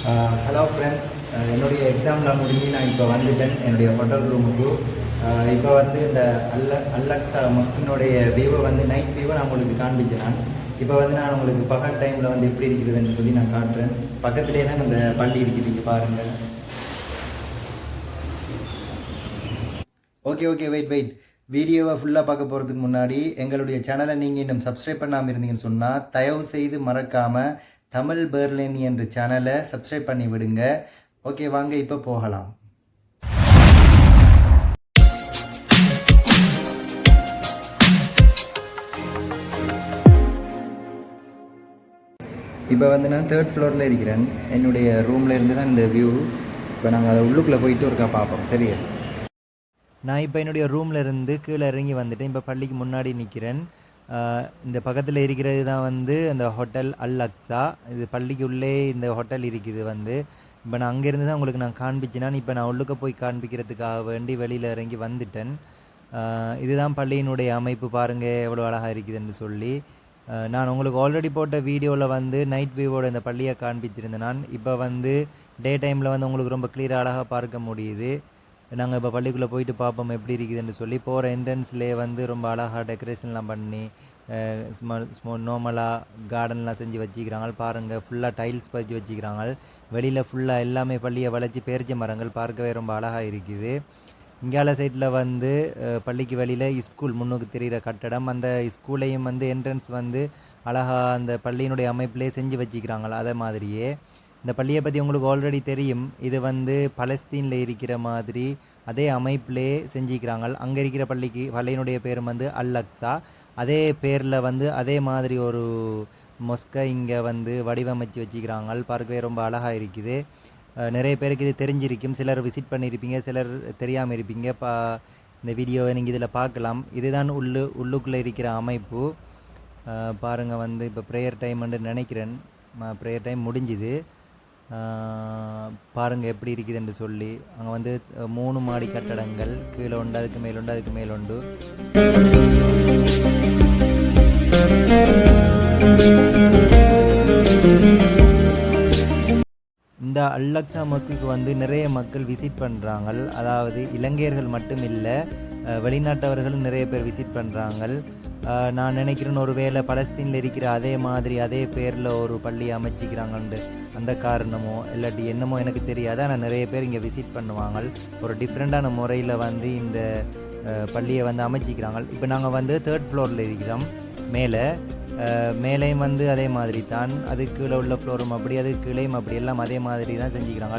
Hello friends, என்னுடைய எக்ஸாம்லாம் முடிஞ்சு நான் இப்போ வந்துட்டேன் என்னுடைய ஹோட்டல் ரூமுக்கு. இப்போ வந்து இந்த அல்லக்ஸா மஸ்கினுடைய வியூவை வந்து நைட் வியூவை நான் உங்களுக்கு காண்பிச்சேன். இப்போ வந்து நான் உங்களுக்கு பகல் டைமில் வந்து எப்படி இருக்குதுன்னு சொல்லி நான் காட்டுறேன். பக்கத்துலேயே தான் இந்த பள்ளி இருக்குது, இங்கே பாருங்கள். Okay wait. வீடியோவை ஃபுல்லாக பார்க்க போகிறதுக்கு முன்னாடி எங்களுடைய சேனலை நீங்கள் இன்னும் சப்ஸ்கிரைப் பண்ணாமல் இருந்தீங்கன்னு சொன்னால் தயவு செய்து மறக்காமல் தமிழ் பெர்லின் என்ற சேனலை சப்ஸ்கிரைப் பண்ணி விடுங்க. ஓகே, வாங்க இப்போ போகலாம். இப்போ வந்து நான் 3rd ஃப்ளோரில் இருக்கிறேன். என்னுடைய ரூமில் இருந்து தான் இந்த வியூ. இப்போ நாங்கள் அதை உள்ளுக்குள்ளே போயிட்டு ஒருக்கா பார்ப்போம், சரியா? நான் இப்போ என்னுடைய ரூமில் இருந்து கீழே இறங்கி வந்துட்டேன். இப்போ பள்ளிக்கு முன்னாடி நிற்கிறேன். இந்த பக்கத்தில் இருக்கிறது தான் வந்து அந்த ஹோட்டல் அல்லக்ஸா. இது பள்ளிக்கு உள்ளே இந்த ஹோட்டல் இருக்குது வந்து. இப்போ நான் அங்கேருந்து தான் உங்களுக்கு நான் காண்பிச்சேன்னா, இப்போ நான் உள்ளுக்க போய் காண்பிக்கிறதுக்காக வேண்டி வெளியில் இறங்கி வந்துட்டேன். இதுதான் பள்ளியினுடைய அமைப்பு, பாருங்கள் எவ்வளோ அழகாக இருக்குதுன்னு சொல்லி. நான் உங்களுக்கு ஆல்ரெடி போட்ட வீடியோவில் வந்து நைட் வியூவோட இந்த பள்ளியை காண்பிச்சிருந்தேன். நான் இப்போ வந்து டே டைமில் வந்து உங்களுக்கு ரொம்ப கிளியராக அழகாக பார்க்க முடியுது. நாங்கள் இப்போ பள்ளிக்குள்ளே போயிட்டு பார்ப்போம் எப்படி இருக்குதுன்னு சொல்லி. போகிற என்ட்ரன்ஸ்லேயே வந்து ரொம்ப அழகாக டெக்கரேஷன்லாம் பண்ணி நார்மலாக கார்டன்லாம் செஞ்சு வச்சுக்கிறாங்க. பாருங்கள், ஃபுல்லாக டைல்ஸ் பதிச்சு வச்சுக்கிறாங்க. வெளியில் ஃபுல்லாக எல்லாமே பள்ளியை வளைச்சி பேரிச்ச மரங்கள் பார்க்கவே ரொம்ப அழகாக இருக்குது. இங்கால சைட்டில் வந்து பள்ளிக்கு வெளியில் ஸ்கூல் முன்னுக்கு தெரிகிற கட்டடம். அந்த ஸ்கூலையும் வந்து என்ட்ரன்ஸ் வந்து அழகாக அந்த பள்ளியினுடைய அமைப்பிலே செஞ்சு வச்சுக்கிறாங்களா. அதே மாதிரியே இந்த பள்ளியை பற்றி உங்களுக்கு ஆல்ரெடி தெரியும். இது வந்து பலஸ்தீனில் இருக்கிற மாதிரி அதே அமைப்பிலே செஞ்சுக்கிறாங்க. அங்கே இருக்கிற பள்ளியினுடைய பேர் வந்து அல்லக்ஸா. அதே பேரில் வந்து அதே மாதிரி ஒரு மொஸ்கை இங்கே வந்து வடிவமைச்சு வச்சுக்கிறாங்க. பார்க்கவே ரொம்ப அழகாக இருக்குது. நிறைய பேருக்கு இது தெரிஞ்சிருக்கும். சிலர் விசிட் பண்ணியிருப்பீங்க, சிலர் தெரியாமல் இருப்பீங்க. இந்த வீடியோவை நீங்கள் இதில் பார்க்கலாம். இதுதான் உள்ளுக்குள்ளே இருக்கிற அமைப்பு. பாருங்கள், வந்து இப்போ ப்ரேயர் டைம்னு நினைக்கிறேன். ப்ரேயர் டைம் முடிஞ்சுது. பாருங்கள் எப்படி இருக்குதுன்னு சொல்லி. அங்கே வந்து 3 மாடி கட்டடங்கள், கீழே உண்டு, அதுக்கு மேலுண்டு, அதுக்கு மேலுண்டு. இந்த அல்லக்ஸா மஸ்குக்கு வந்து நிறைய மக்கள் விசிட் பண்ணுறாங்க. அதாவது இலங்கையர்கள் மட்டும் இல்லை, வெளிநாட்டவர்களும் நிறைய பேர் விசிட் பண்ணுறாங்க. நான் நினைக்கிறேன் ஒரு வேளை பலஸ்தீனில் இருக்கிற அதே மாதிரி அதே பேரில் ஒரு பள்ளி அமைச்சிக்கிறாங்கண்டு அந்த காரணமோ இல்லாட்டி என்னமோ எனக்கு தெரியாது. ஆனால் நிறைய பேர் இங்கே விசிட் பண்ணுவாங்க. ஒரு டிஃப்ரெண்ட்டான முறையில் வந்து இந்த பள்ளியை வந்து அமைச்சிக்கிறாங்க. இப்போ நாங்கள் வந்து 3rd ஃப்ளோரில் இருக்கிறோம். மேலேயும் வந்து அதே மாதிரி தான், அது கீழே உள்ள ஃப்ளோரும் அப்படி, அது கீழேயும் அப்படி, எல்லாம் அதே மாதிரி தான் செஞ்சுக்கிறாங்க.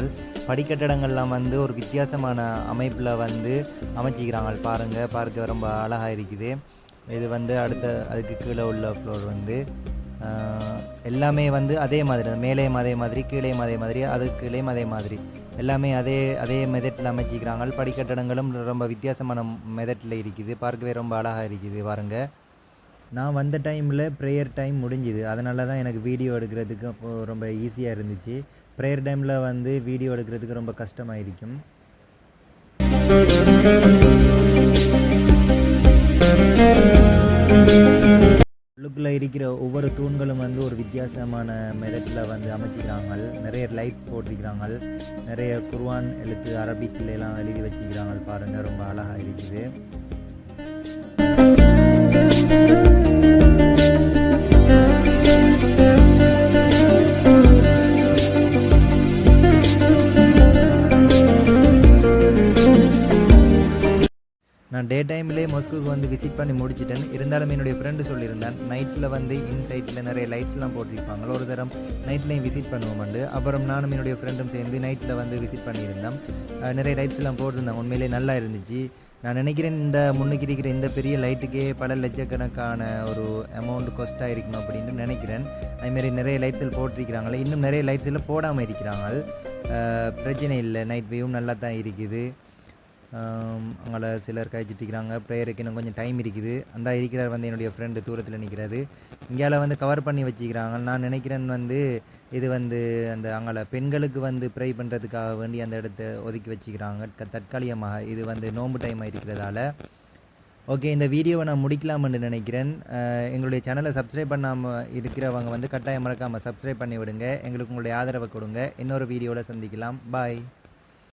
படிக்கட்டடங்கள்லாம் வந்து ஒரு வித்தியாசமான அமைப்பில் வந்து அமைச்சிக்கிறாங்க. பாருங்கள், பார்க்க ரொம்ப அழகாக இருக்குது. இது வந்து அதுக்கு கீழே உள்ள ஃப்ளோர் வந்து எல்லாமே வந்து அதே மாதிரி, மேலேயும் அதே மாதிரி, கீழேயும் அதே மாதிரி, அதுக்கு கீழேயும் அதே மாதிரி, எல்லாமே அதே மெதட்டில் அமைச்சிக்கிறாங்க. படிக்கட்டடங்களும் ரொம்ப வித்தியாசமான மெதட்டில் இருக்குது. பார்க்கவே ரொம்ப அழகாக இருக்குது. பாருங்கள், நான் வந்த டைமில் ப்ரேயர் டைம் முடிஞ்சுது. அதனால தான் எனக்கு வீடியோ எடுக்கிறதுக்கு ரொம்ப ஈஸியாக இருந்துச்சு. ப்ரேயர் டைமில் வந்து வீடியோ எடுக்கிறதுக்கு ரொம்ப கஷ்டமாக இருக்கும். உள்ளுக்குள்ளே இருக்கிற ஒவ்வொரு தூண்களும் வந்து ஒரு வித்தியாசமான மெதட்டில் வந்து அமைச்சிக்கிறாங்க. நிறைய லைட்ஸ் போட்டிருக்கிறாங்க. நிறைய குர்ஆன் எழுத்து அரபிக்கில் எல்லாம் எழுதி வச்சுக்கிறாங்க. பாருங்கள், ரொம்ப அழகாக இருக்குது. நான் டே டைம்லேயே மொஸ்குக்கு வந்து விசிட் பண்ணி முடிச்சிட்டேன். இருந்தாலும் என்னுடைய ஃப்ரெண்டு சொல்லியிருந்தேன், நைட்டில் வந்து இன்சைட்டில் நிறைய லைட்ஸ்லாம் போட்டிருப்பாங்க, ஒரு தரம் நைட்லேயும் விசிட் பண்ணுவோம்ண்டு. அப்புறம் நானும் என்னுடைய ஃப்ரெண்டும் சேர்ந்து நைட்டில் வந்து விசிட் பண்ணியிருந்தோம். நிறைய லைட்ஸ்லாம் போட்டிருந்தாங்க. உண்மையிலே நல்லா இருந்துச்சு. நான் நினைக்கிறேன் இந்த முன்னுக்கு இருக்கிற இந்த பெரிய லைட்டுக்கே பல லட்சக்கணக்கான ஒரு அமௌண்ட் காஸ்ட்டாக இருக்கும் அப்படின்னு நினைக்கிறேன். அதுமாரி நிறைய லைட்ஸில் போட்டிருக்கிறாங்களே, இன்னும் நிறைய லைட்ஸில் போடாமல் இருக்கிறாங்க. பிரச்சனை இல்லை, நைட் வியூவும் நல்லா தான் இருக்குது. அவங்கள சிலர் கழிச்சிட்டிருக்கிறாங்க. ப்ரேயருக்கு இன்னும் கொஞ்சம் டைம் இருக்குது. அந்த இருக்கிறார் வந்து என்னுடைய ஃப்ரெண்டு தூரத்தில் நிற்கிறது. இங்கேயால் வந்து கவர் பண்ணி வச்சுக்கிறாங்க. நான் நினைக்கிறேன் வந்து இது வந்து அந்த அவங்கள பெண்களுக்கு வந்து ப்ரே பண்ணுறதுக்காக வேண்டி அந்த இடத்த ஒதுக்கி வச்சுக்கிறாங்க தற்காலிகமாக. இது வந்து நோன்பு டைம் இருக்கிறதால ஓகே, இந்த வீடியோவை நான் முடிக்கலாம்னு நினைக்கிறேன். எங்களுடைய சேனலை சப்ஸ்கிரைப் பண்ணாமல் இருக்கிறவங்க வந்து கட்டாயம் மறக்காமல் சப்ஸ்கிரைப் பண்ணி விடுங்க. எங்களுக்கு உங்களுடைய ஆதரவை கொடுங்க. இன்னொரு வீடியோவில் சந்திக்கலாம். பாய்.